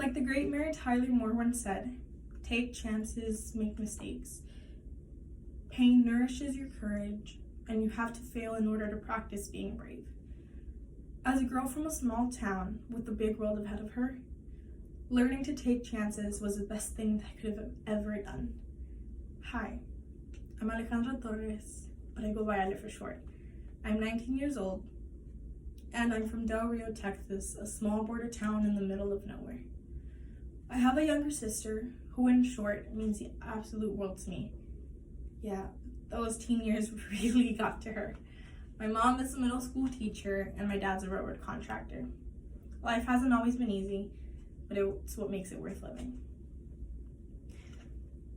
Like the great Mary Tyler Moore once said, take chances, make mistakes. Pain nourishes your courage, and you have to fail in order to practice being brave. As a girl from a small town with the big world ahead of her, learning to take chances was the best thing that I could have ever done. Hi, I'm Alejandra Torres, but I go by Ale for short. I'm 19 years old, and I'm from Del Rio, Texas, a small border town in the middle of nowhere. I have a younger sister who, in short, means the absolute world to me. Yeah, those teen years really got to her. My mom is a middle school teacher, and my dad's a railroad contractor. Life hasn't always been easy, but it's what makes it worth living.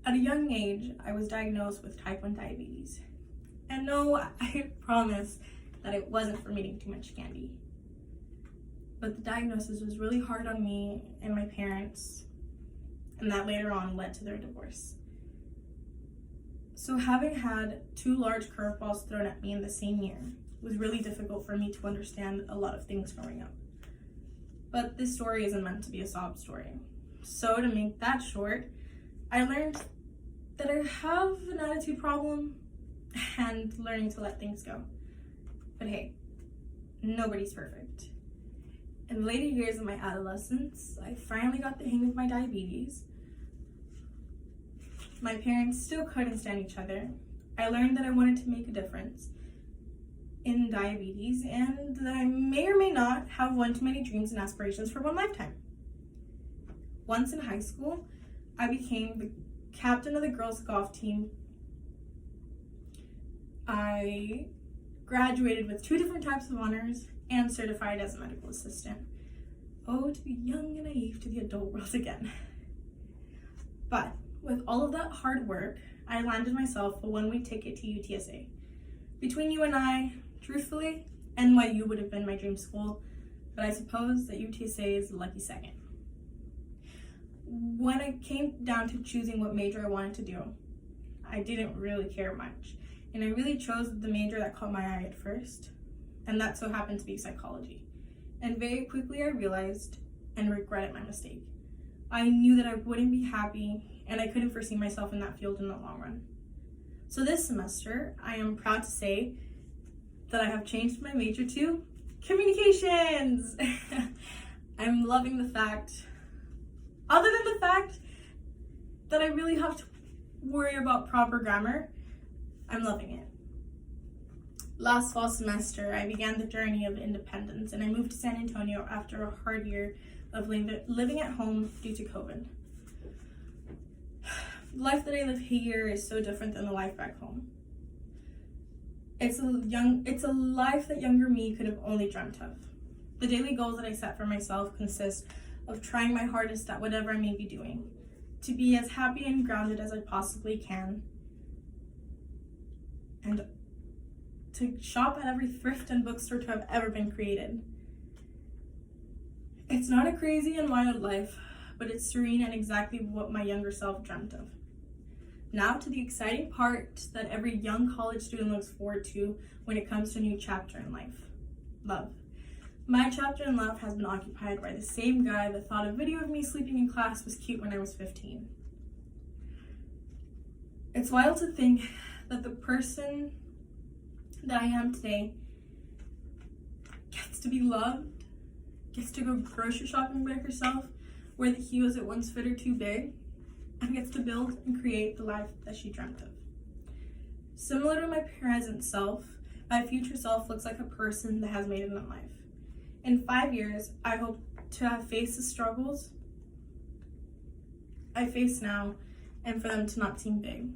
At a young age, I was diagnosed with type 1 diabetes. And no, I promise that it wasn't from eating too much candy. But the diagnosis was really hard on me and my parents, and that later on led to their divorce. So having had 2 large curveballs thrown at me in the same year was really difficult for me to understand a lot of things growing up. But this story isn't meant to be a sob story. So to make that short, I learned that I have an attitude problem and learning to let things go. But hey, nobody's perfect. In the later years of my adolescence, I finally got the hang of my diabetes. My parents still couldn't stand each other. I learned that I wanted to make a difference in diabetes and that I may or may not have one too many dreams and aspirations for one lifetime. Once in high school, I became the captain of the girls' golf team. I graduated with 2 different types of honors and certified as a medical assistant. Oh, to be young and naive to the adult world again. But with all of that hard work, I landed myself a one-way ticket to UTSA. Between you and I, truthfully, NYU would have been my dream school, but I suppose that UTSA is the lucky second. When it came down to choosing what major I wanted to do, I didn't really care much, and I really chose the major that caught my eye at first, and that so happened to be psychology. And very quickly I realized and regretted my mistake. I knew that I wouldn't be happy, and I couldn't foresee myself in that field in the long run. So this semester, I am proud to say that I have changed my major to communications. I'm loving the fact, other than the fact that I really have to worry about proper grammar, I'm loving it. Last fall semester, I began the journey of independence, and I moved to San Antonio after a hard year of living at home due to COVID. The life that I live here is so different than the life back home. It's a life that younger me could have only dreamt of. The daily goals that I set for myself consist of trying my hardest at whatever I may be doing, to be as happy and grounded as I possibly can, and to shop at every thrift and bookstore to have ever been created. It's not a crazy and wild life, but it's serene and exactly what my younger self dreamt of. Now to the exciting part that every young college student looks forward to when it comes to a new chapter in life: love. My chapter in love has been occupied by the same guy that thought a video of me sleeping in class was cute when I was 15. It's wild to think that the person that I am today gets to be loved, gets to go grocery shopping by herself, wear the heels that once fit her too big, and gets to build and create the life that she dreamt of. Similar to my present self, my future self looks like a person that has made it in life. In 5 years, I hope to have faced the struggles I face now and for them to not seem big.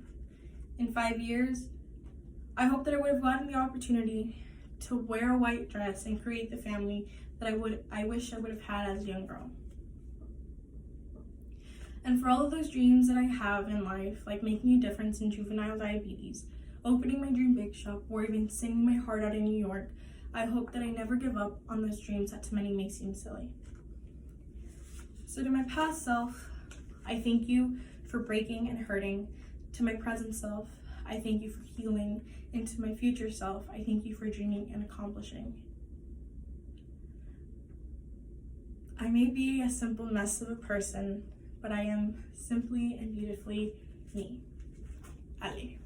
In 5 years, I hope that I would have gotten the opportunity to wear a white dress and create the family that I wish I would have had as a young girl. And for all of those dreams that I have in life, like making a difference in juvenile diabetes, opening my dream bake shop, or even singing my heart out in New York, I hope that I never give up on those dreams that to many may seem silly. So to my past self, I thank you for breaking and hurting. To my present self, I thank you for healing. And to my future self, I thank you for dreaming and accomplishing. I may be a simple mess of a person, but I am simply and beautifully me. Ale.